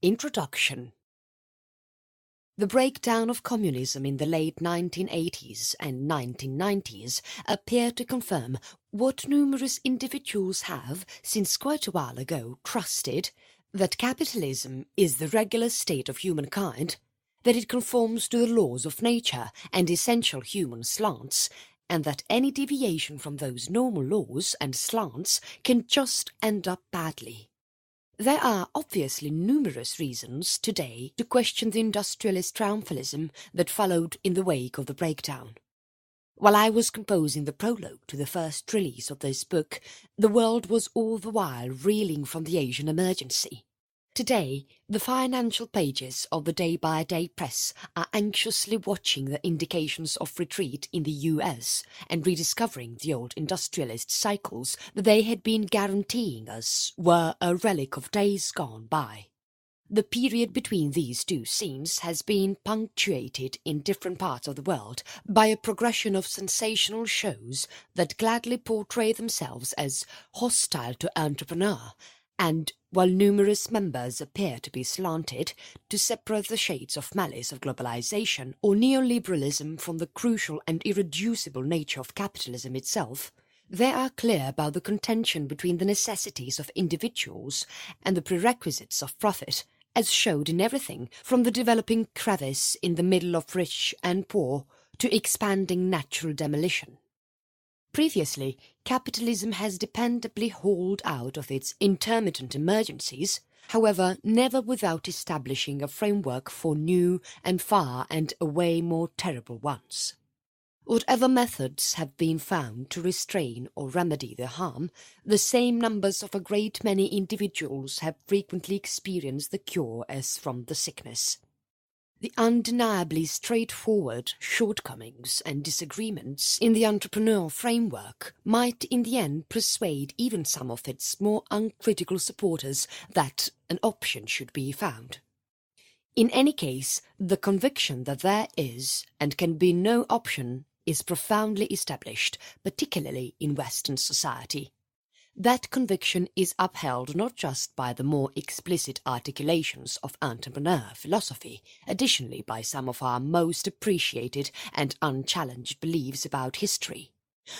Introduction. The breakdown of communism in the late 1980s and 1990s appeared to confirm what numerous individuals have, since quite a while ago, trusted, that capitalism is the regular state of humankind, that it conforms to the laws of nature and essential human slants, and that any deviation from those normal laws and slants can just end up badly. There are obviously numerous reasons today to question the industrialist triumphalism that followed in the wake of the breakdown. While I was composing the prologue to the first release of this book, the world was all the while reeling from the Asian emergency. Today, the financial pages of the day-by-day press are anxiously watching the indications of retreat in the US and rediscovering the old industrialist cycles that they had been guaranteeing us were a relic of days gone by. The period between these two scenes has been punctuated in different parts of the world by a progression of sensational shows that gladly portray themselves as hostile to entrepreneur, and, while numerous members appear to be slanted to separate the shades of malice of globalization or neoliberalism from the crucial and irreducible nature of capitalism itself, they are clear about the contention between the necessities of individuals and the prerequisites of profit, as showed in everything from the developing crevice in the middle of rich and poor to expanding natural demolition. Previously, capitalism has dependably hauled out of its intermittent emergencies, however never without establishing a framework for new and far and away more terrible ones. Whatever methods have been found to restrain or remedy the harm, the same numbers of a great many individuals have frequently experienced the cure as from the sickness. The undeniably straightforward shortcomings and disagreements in the entrepreneurial framework might in the end persuade even some of its more uncritical supporters that an option should be found. In any case, the conviction that there is and can be no option is profoundly established, particularly in Western society. That conviction is upheld not just by the more explicit articulations of entrepreneur philosophy, additionally by some of our most appreciated and unchallenged beliefs about history.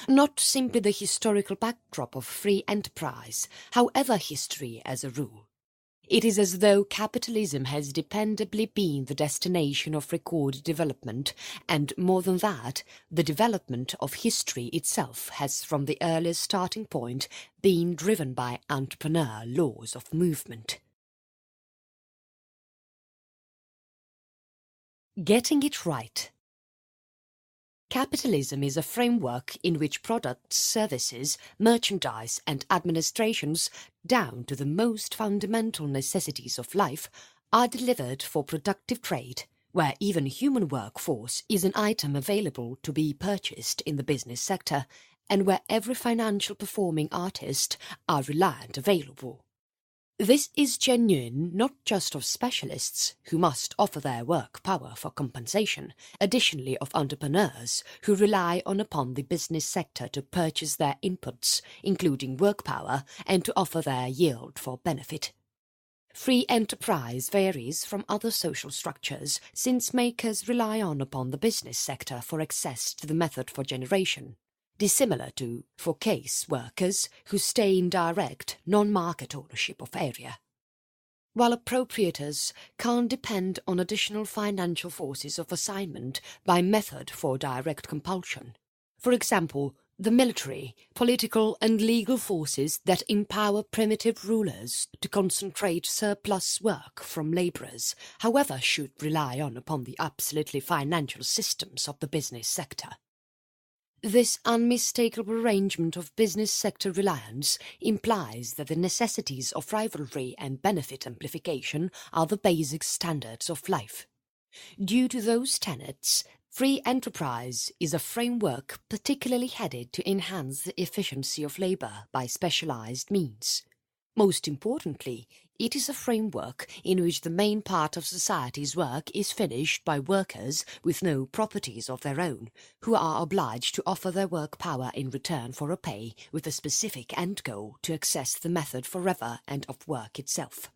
Not simply the historical backdrop of free enterprise, however history as a rule. It is as though capitalism has dependably been the destination of recorded development, and more than that, the development of history itself has from the earliest starting point been driven by entrepreneur laws of movement. Getting it right. Capitalism is a framework in which products, services, merchandise and administrations, down to the most fundamental necessities of life, are delivered for productive trade, where even human workforce is an item available to be purchased in the business sector, and where every financial performing artist are reliant available. This is genuine not just of specialists who must offer their work power for compensation, additionally of entrepreneurs who rely upon the business sector to purchase their inputs, including work power, and to offer their yield for benefit. Free enterprise varies from other social structures since makers rely upon the business sector for access to the method for generation, dissimilar to, for case workers who stay in direct, non-market ownership of area. While appropriators can't depend on additional financial forces of assignment by method for direct compulsion, for example, the military, political and legal forces that empower primitive rulers to concentrate surplus work from labourers, however, should rely upon the absolutely financial systems of the business sector. This unmistakable arrangement of business sector reliance implies that the necessities of rivalry and benefit amplification are the basic standards of life. Due to those tenets, free enterprise is a framework particularly headed to enhance the efficiency of labour by specialised means. Most importantly, it is a framework in which the main part of society's work is finished by workers with no properties of their own, who are obliged to offer their work power in return for a pay with a specific end goal to access the method forever and of work itself.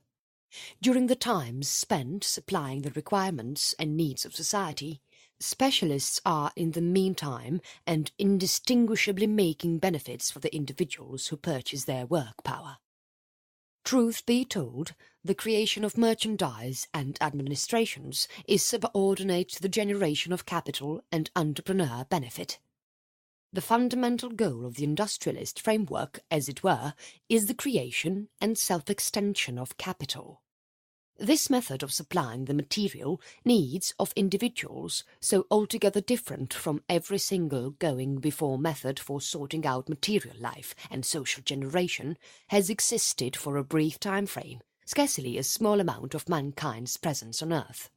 During the time spent supplying the requirements and needs of society, specialists are in the meantime and indistinguishably making benefits for the individuals who purchase their work power. Truth be told, the creation of merchandise and administrations is subordinate to the generation of capital and entrepreneur benefit. The fundamental goal of the industrialist framework, as it were, is the creation and self-extension of capital. This method of supplying the material needs of individuals, so altogether different from every single going-before method for sorting out material life and social generation, has existed for a brief time frame, scarcely a small amount of mankind's presence on earth.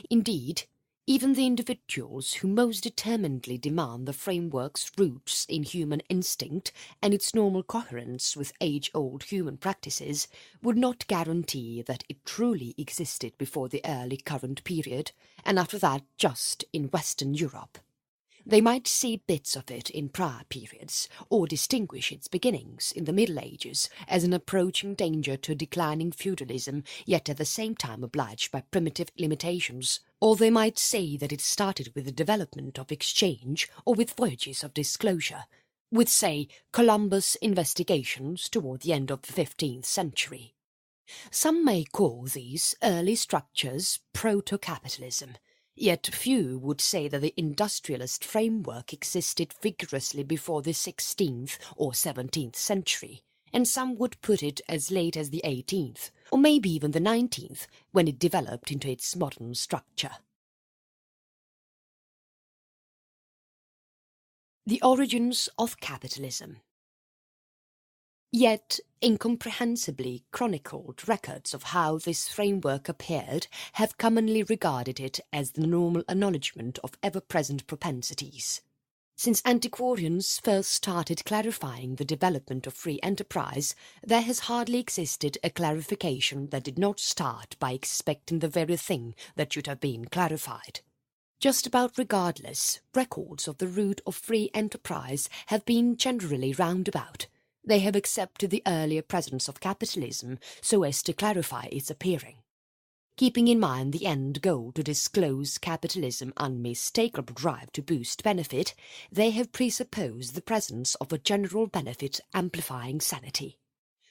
Indeed, even the individuals who most determinedly demand the framework's roots in human instinct and its normal coherence with age-old human practices would not guarantee that it truly existed before the early current period, and after that just in Western Europe. They might see bits of it in prior periods, or distinguish its beginnings in the Middle Ages as an approaching danger to declining feudalism, yet at the same time obliged by primitive limitations, or they might say that it started with the development of exchange or with voyages of disclosure, with, say, Columbus' investigations toward the end of the 15th century. Some may call these early structures proto-capitalism, yet few would say that the industrialist framework existed vigorously before the 16th or 17th century, and some would put it as late as the 18th, or maybe even the 19th, when it developed into its modern structure. The Origins of Capitalism. Yet incomprehensibly chronicled records of how this framework appeared have commonly regarded it as the normal acknowledgement of ever-present propensities. Since antiquarians first started clarifying the development of free enterprise, there has hardly existed a clarification that did not start by expecting the very thing that should have been clarified. Just about regardless, records of the root of free enterprise have been generally roundabout. They have accepted the earlier presence of capitalism so as to clarify its appearing. Keeping in mind the end goal to disclose capitalism's unmistakable drive to boost benefit, they have presupposed the presence of a general benefit amplifying sanity.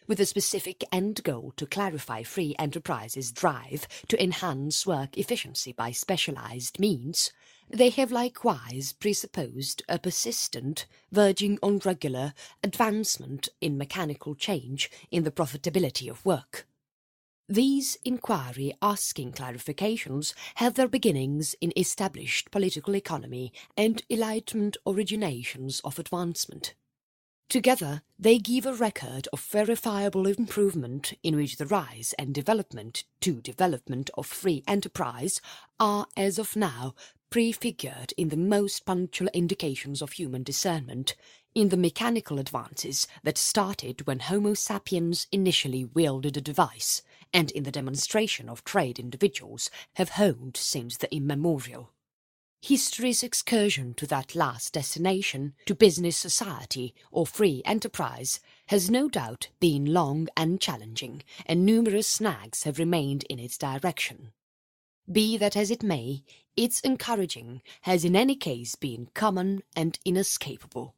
With a specific end goal to clarify free enterprise's drive to enhance work efficiency by specialized means, they have likewise presupposed a persistent, verging on regular, advancement in mechanical change in the profitability of work. These inquiry-asking clarifications have their beginnings in established political economy and Enlightenment originations of advancement. Together, they give a record of verifiable improvement in which the rise and development of free enterprise are, as of now, prefigured in the most punctual indications of human discernment, in the mechanical advances that started when Homo sapiens initially wielded a device, and in the demonstration of trade individuals have honed since the immemorial. History's excursion to that last destination, to business society or free enterprise, has no doubt been long and challenging, and numerous snags have remained in its direction. Be that as it may, its encouraging has in any case been common and inescapable.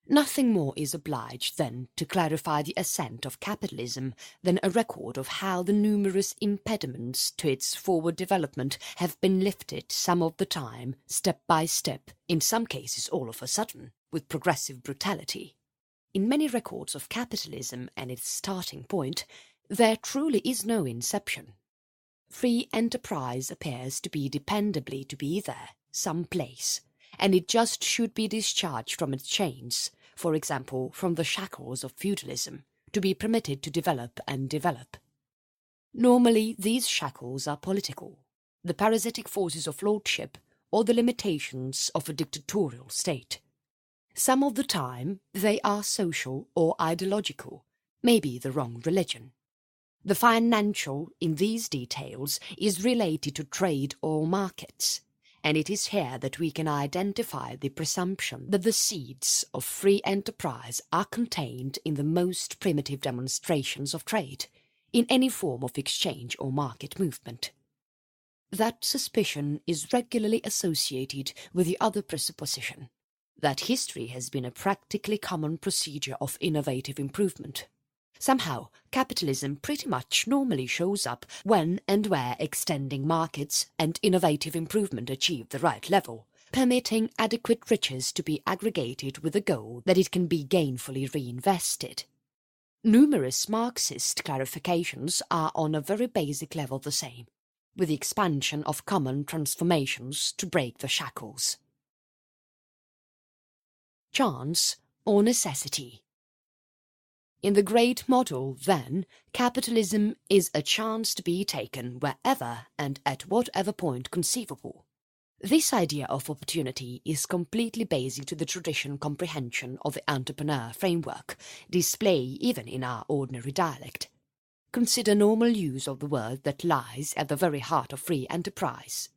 Nothing more is obliged, then, to clarify the ascent of capitalism than a record of how the numerous impediments to its forward development have been lifted some of the time, step by step, in some cases all of a sudden, with progressive brutality. In many records of capitalism and its starting point, there truly is no inception. Free enterprise appears to be dependably to be there, some place, and it just should be discharged from its chains, for example from the shackles of feudalism, to be permitted to develop and develop. Normally these shackles are political, the parasitic forces of lordship or the limitations of a dictatorial state. Some of the time they are social or ideological, maybe the wrong religion. The financial in these details is related to trade or markets, and it is here that we can identify the presumption that the seeds of free enterprise are contained in the most primitive demonstrations of trade, in any form of exchange or market movement. That suspicion is regularly associated with the other presupposition, that history has been a practically common procedure of innovative improvement. Somehow, capitalism pretty much normally shows up when and where extending markets and innovative improvement achieve the right level, permitting adequate riches to be aggregated with the goal that it can be gainfully reinvested. Numerous Marxist clarifications are on a very basic level the same, with the expansion of common transformations to break the shackles. Chance or necessity. In the great model, then, capitalism is a chance to be taken wherever and at whatever point conceivable. This idea of opportunity is completely basic to the traditional comprehension of the entrepreneur framework, displayed even in our ordinary dialect. Consider normal use of the word that lies at the very heart of free enterprise.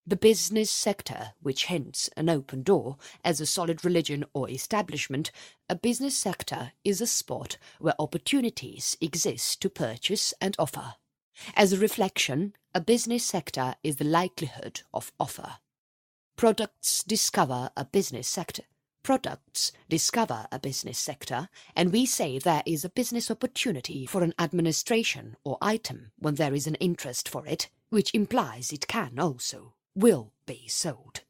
The business sector, which hints an open door, as a solid religion or establishment, a business sector is a spot where opportunities exist to purchase and offer. As a reflection, a business sector is the likelihood of offer. Products discover a business sector. And we say there is a business opportunity for an administration or item when there is an interest for it, which implies it can also will be sold.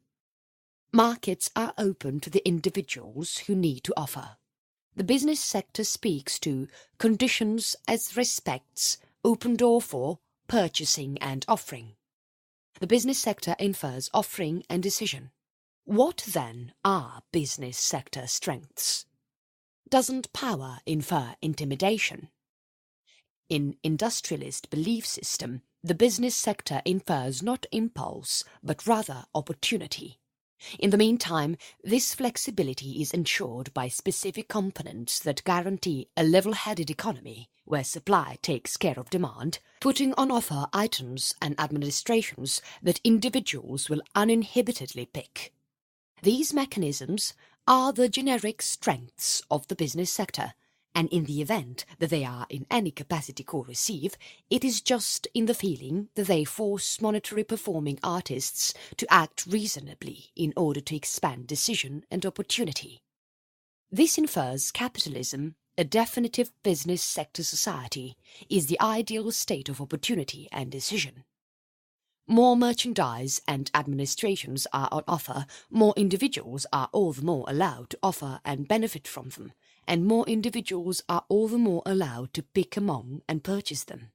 Markets are open to the individuals who need to offer. The business sector speaks to conditions as respects open door for purchasing and offering. The business sector infers offering and decision. What then are business sector strengths? Doesn't power infer intimidation? In industrialist belief system, the business sector infers not impulse, but rather opportunity. In the meantime, this flexibility is ensured by specific components that guarantee a level-headed economy, where supply takes care of demand, putting on offer items and administrations that individuals will uninhibitedly pick. These mechanisms are the generic strengths of the business sector, and in the event that they are in any capacity co-receive, it is just in the feeling that they force monetary performing artists to act reasonably in order to expand decision and opportunity. This infers capitalism, a definitive business sector society, is the ideal state of opportunity and decision. More merchandise and administrations are on offer, more individuals are all the more allowed to offer and benefit from them, and more individuals are all the more allowed to pick among and purchase them.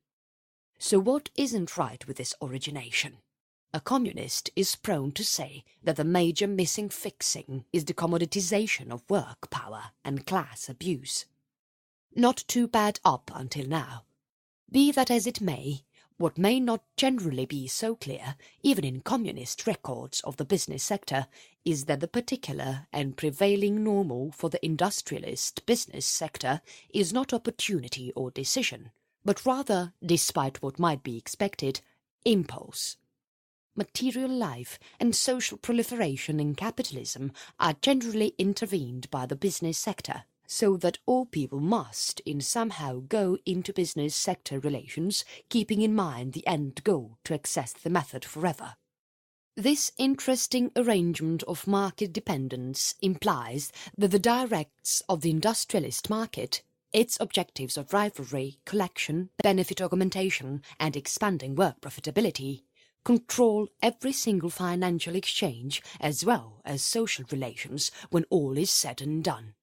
So what isn't right with this origination? A communist is prone to say that the major missing fixing is the commoditization of work power and class abuse. Not too bad up until now. Be that as it may, what may not generally be so clear, even in communist records of the business sector, is that the particular and prevailing normal for the industrialist business sector is not opportunity or decision, but rather, despite what might be expected, impulse. Material life and social proliferation in capitalism are generally intervened by the business sector, so that all people must in somehow go into business sector relations, keeping in mind the end goal to access the method forever. This interesting arrangement of market dependence implies that the directs of the industrialist market, its objectives of rivalry, collection, benefit augmentation, and expanding work profitability, control every single financial exchange as well as social relations when all is said and done.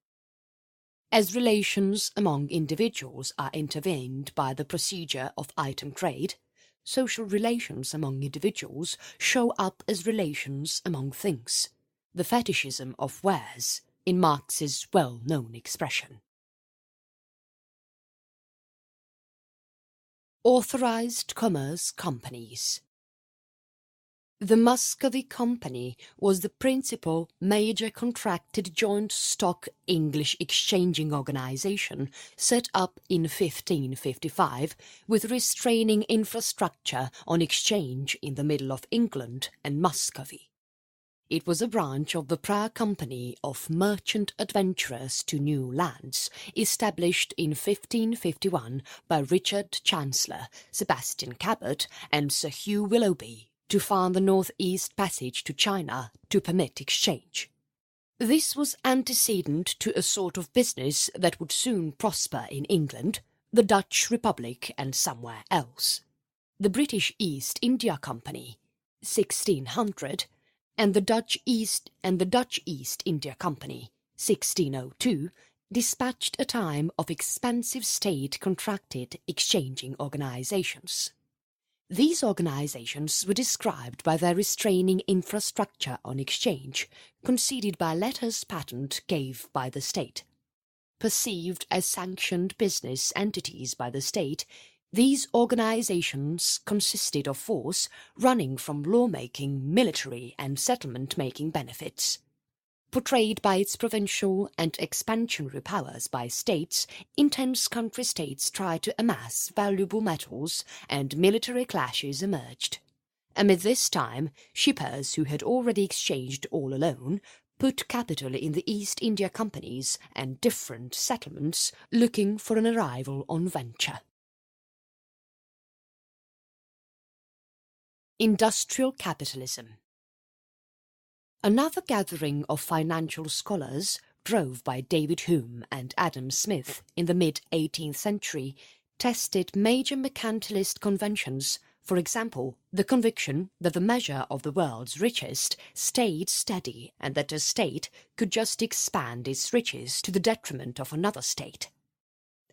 As relations among individuals are intervened by the procedure of item trade, social relations among individuals show up as relations among things, the fetishism of wares, in Marx's well-known expression. Authorized commerce companies. The Muscovy Company was the principal major contracted joint stock English exchanging organisation set up in 1555 with restraining infrastructure on exchange in the middle of England and Muscovy. It was a branch of the prior company of merchant adventurers to new lands, established in 1551 by Richard Chancellor, Sebastian Cabot and Sir Hugh Willoughby to find the north-east passage to China to permit exchange. This was antecedent to a sort of business that would soon prosper in England, the Dutch Republic and somewhere else. The British East India Company, 1600, and the Dutch East India Company, 1602, dispatched a time of expansive state-contracted exchanging organizations. These organizations were described by their restraining infrastructure on exchange, conceded by letters patent gave by the state. Perceived as sanctioned business entities by the state, these organizations consisted of force running from lawmaking, military and settlement-making benefits. Portrayed by its provincial and expansionary powers by states, intense country states tried to amass valuable metals and military clashes emerged. Amid this time, shippers who had already exchanged all alone put capital in the East India Companies and different settlements looking for an arrival on venture. Industrial Capitalism. Another gathering of financial scholars, drove by David Hume and Adam Smith in the mid-18th century, tested major mercantilist conventions, for example, the conviction that the measure of the world's richest stayed steady and that a state could just expand its riches to the detriment of another state.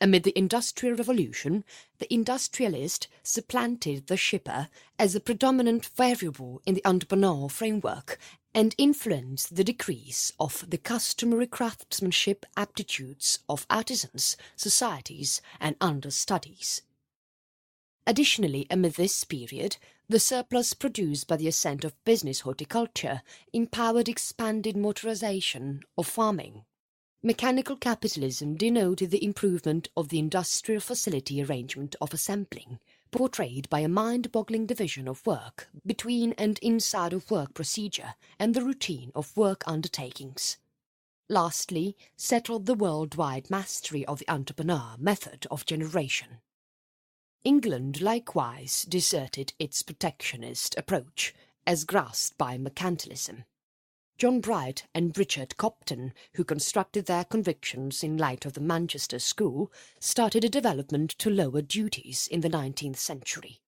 Amid the Industrial Revolution, the industrialist supplanted the shipper as a predominant variable in the entrepreneur framework and influenced the decrease of the customary craftsmanship aptitudes of artisans, societies and understudies. Additionally, amid this period, the surplus produced by the ascent of business horticulture empowered expanded motorization of farming. Mechanical capitalism denoted the improvement of the industrial facility arrangement of assembling, portrayed by a mind-boggling division of work between and inside of work procedure and the routine of work undertakings. Lastly, settled the worldwide mastery of the entrepreneur method of generation. England likewise deserted its protectionist approach, as grasped by mercantilism. John Bright and Richard Cobden, who constructed their convictions in light of the Manchester School, started a development to lower duties in the 19th century.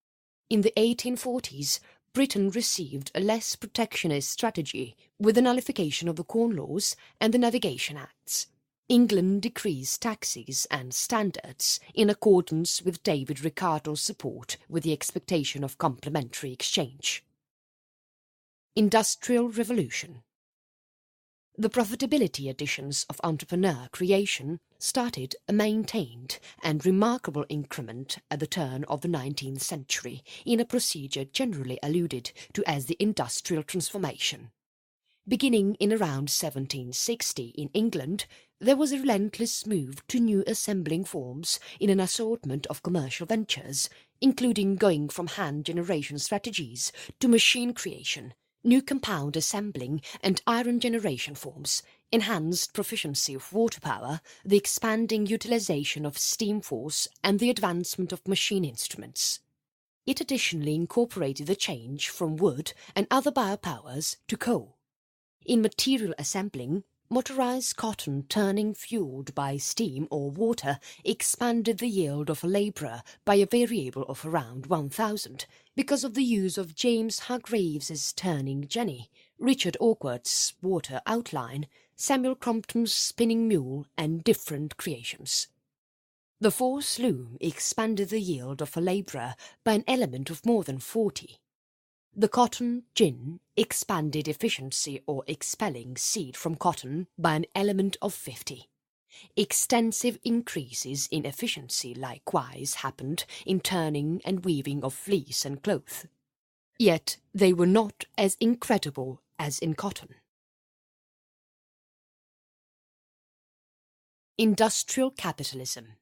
In the 1840s, Britain received a less protectionist strategy with the nullification of the Corn Laws and the Navigation Acts. England decreased taxes and standards in accordance with David Ricardo's support with the expectation of complementary exchange. Industrial Revolution. The profitability additions of entrepreneur creation started a maintained and remarkable increment at the turn of the 19th century in a procedure generally alluded to as the Industrial Transformation. Beginning in around 1760 in England, there was a relentless move to new assembling forms in an assortment of commercial ventures, including going from hand generation strategies to machine creation, new compound assembling and iron generation forms, enhanced proficiency of water power, the expanding utilization of steam force and the advancement of machine instruments. It additionally incorporated the change from wood and other biopowers to coal. In material assembling, motorized cotton turning fueled by steam or water expanded the yield of a labourer by a variable of around 1,000 because of the use of James Hargreaves's turning jenny, Richard Awkward's water outline, Samuel Crompton's spinning mule and different creations. The force loom expanded the yield of a labourer by an element of more than 40. The cotton gin expanded efficiency or expelling seed from cotton by an element of 50. Extensive increases in efficiency likewise happened in turning and weaving of fleece and cloth. Yet they were not as incredible as in cotton. Industrial Capitalism.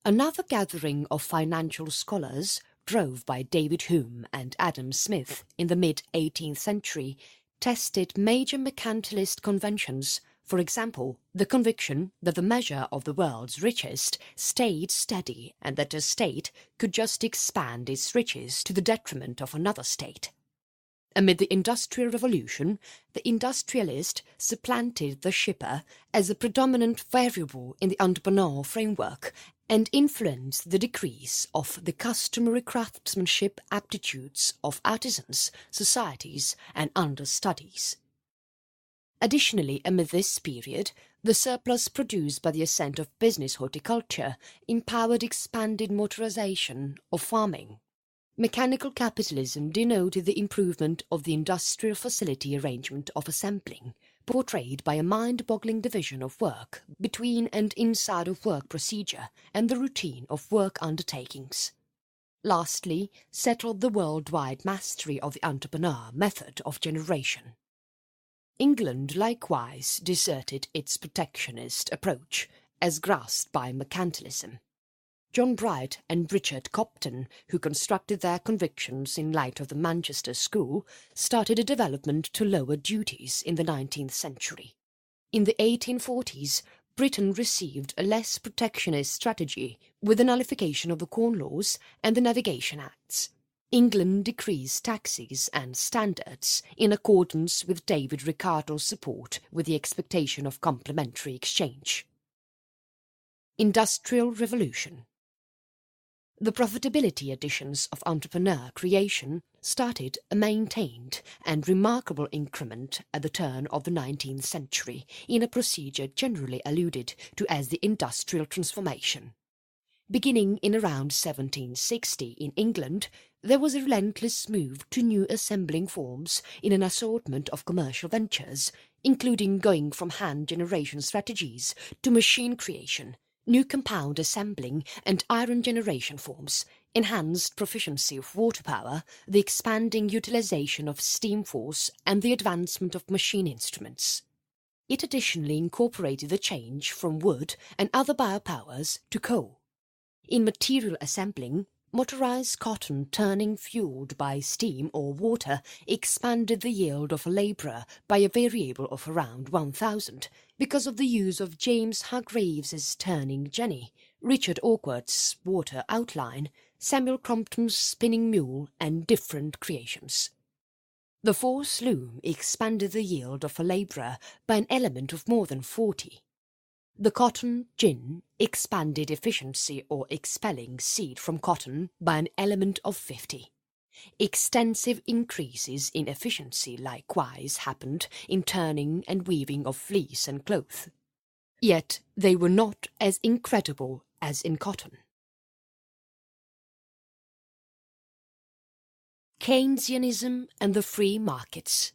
Another gathering of financial scholars, drove by David Hume and Adam Smith in the mid-18th century, tested major mercantilist conventions, for example, the conviction that the measure of the world's richest stayed steady and that a state could just expand its riches to the detriment of another state. Amid the Industrial Revolution, the industrialist supplanted the shipper as a predominant variable in the entrepreneur framework and influenced the decrease of the customary craftsmanship aptitudes of artisans, societies and understudies. Additionally, amid this period, the surplus produced by the ascent of business horticulture empowered expanded motorization of farming. Mechanical capitalism denoted the improvement of the industrial facility arrangement of assembling, portrayed by a mind-boggling division of work between and inside of work procedure and the routine of work undertakings. Lastly, settled the worldwide mastery of the entrepreneur method of generation. England likewise deserted its protectionist approach, as grasped by mercantilism. John Bright and Richard Cobden, who constructed their convictions in light of the Manchester School, started a development to lower duties in the 19th century. In the 1840s, Britain received a less protectionist strategy with the nullification of the Corn Laws and the Navigation Acts. England decreased taxes and standards in accordance with David Ricardo's support with the expectation of complementary exchange. Industrial Revolution. The profitability additions of entrepreneur creation started a maintained and remarkable increment at the turn of the 19th century in a procedure generally alluded to as the Industrial Transformation. Beginning in around 1760 in England, there was a relentless move to new assembling forms in an assortment of commercial ventures, including going from hand generation strategies to machine creation, new compound assembling and iron generation forms, enhanced proficiency of water power, the expanding utilization of steam force and the advancement of machine instruments. It additionally incorporated the change from wood and other biopowers to coal. In material assembling, motorized cotton turning fueled by steam or water expanded the yield of a labourer by a variable of around 1,000 because of the use of James Hargreaves's turning jenny, Richard Awkward's water outline, Samuel Crompton's spinning mule and different creations. The force loom expanded the yield of a labourer by an element of more than 40. The cotton gin expanded efficiency or expelling seed from cotton by an element of 50. Extensive increases in efficiency likewise happened in turning and weaving of fleece and cloth. Yet they were not as incredible as in cotton. Keynesianism and the free markets.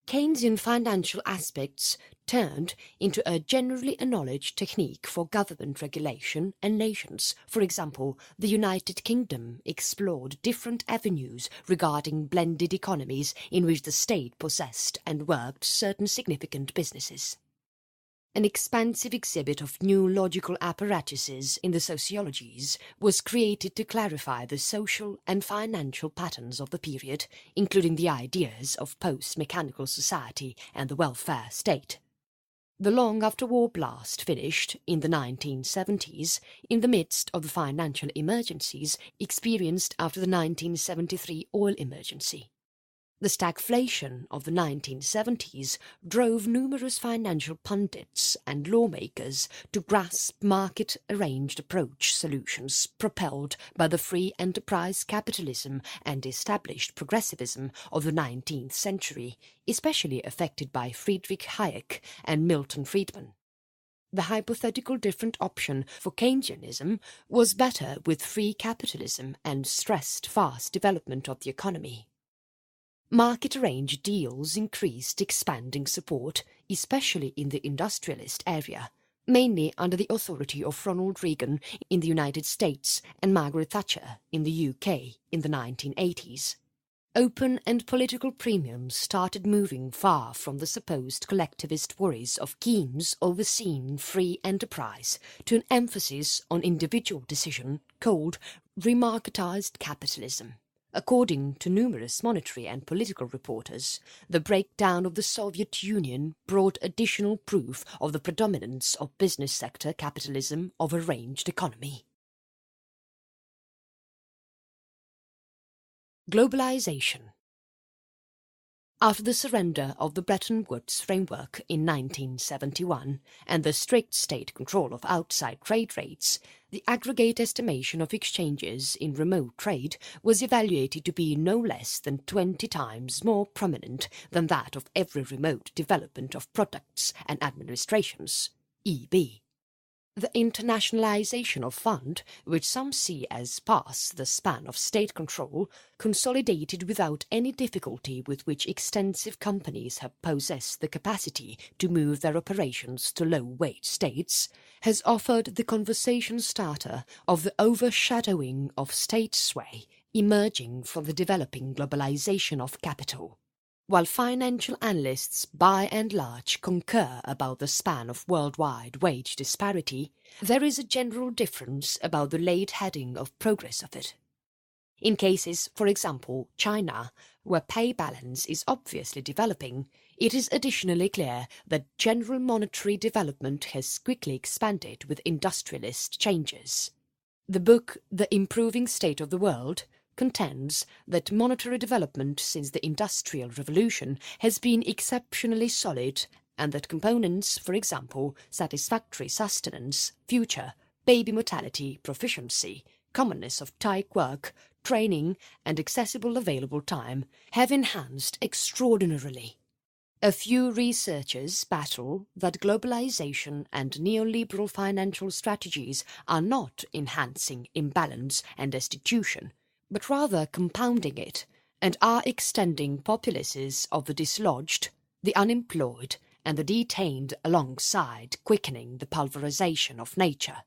Keynesian financial aspects turned into a generally acknowledged technique for government regulation, and nations, for example, the United Kingdom, explored different avenues regarding blended economies in which the state possessed and worked certain significant businesses. An expansive exhibit of new logical apparatuses in the sociologies was created to clarify the social and financial patterns of the period, including the ideas of post-mechanical society and the welfare state. The long after-war blast finished, in the 1970s, in the midst of the financial emergencies experienced after the 1973 oil emergency. The stagflation of the 1970s drove numerous financial pundits and lawmakers to grasp market-arranged approach solutions propelled by the free enterprise capitalism and established progressivism of the 19th century, especially affected by Friedrich Hayek and Milton Friedman. The hypothetical different option for Keynesianism was better with free capitalism and stressed fast development of the economy. Market-arranged deals increased expanding support, especially in the industrialist area, mainly under the authority of Ronald Reagan in the United States and Margaret Thatcher in the UK in the 1980s. Open and political premiums started moving far from the supposed collectivist worries of Keynes overseen free enterprise to an emphasis on individual decision called remarketized capitalism, According to numerous monetary and political reporters, the breakdown of the Soviet Union brought additional proof of the predominance of business sector capitalism over ranged economy. Globalization. After the surrender of the Bretton Woods framework in 1971 and the strict state control of outside trade rates, the aggregate estimation of exchanges in remote trade was evaluated to be no less than 20 times more prominent than that of every remote development of products and administrations, EB. The internationalization of fund, which some see as past the span of state control, consolidated without any difficulty with which extensive companies have possessed the capacity to move their operations to low-wage states, has offered the conversation starter of the overshadowing of state sway emerging from the developing globalization of capital. While financial analysts by and large concur about the span of worldwide wage disparity, there is a general difference about the late heading of progress of it. In cases, for example, China, where pay balance is obviously developing, it is additionally clear that general monetary development has quickly expanded with industrialist changes. The book The Improving State of the World contends that monetary development since the Industrial Revolution has been exceptionally solid and that components, for example, satisfactory sustenance, future, baby mortality, proficiency, commonness of type work, training and accessible available time have enhanced extraordinarily. A few researchers battle that globalization and neoliberal financial strategies are not enhancing imbalance and destitution, but rather compounding it, and are extending populaces of the dislodged, the unemployed, and the detained alongside quickening the pulverization of nature.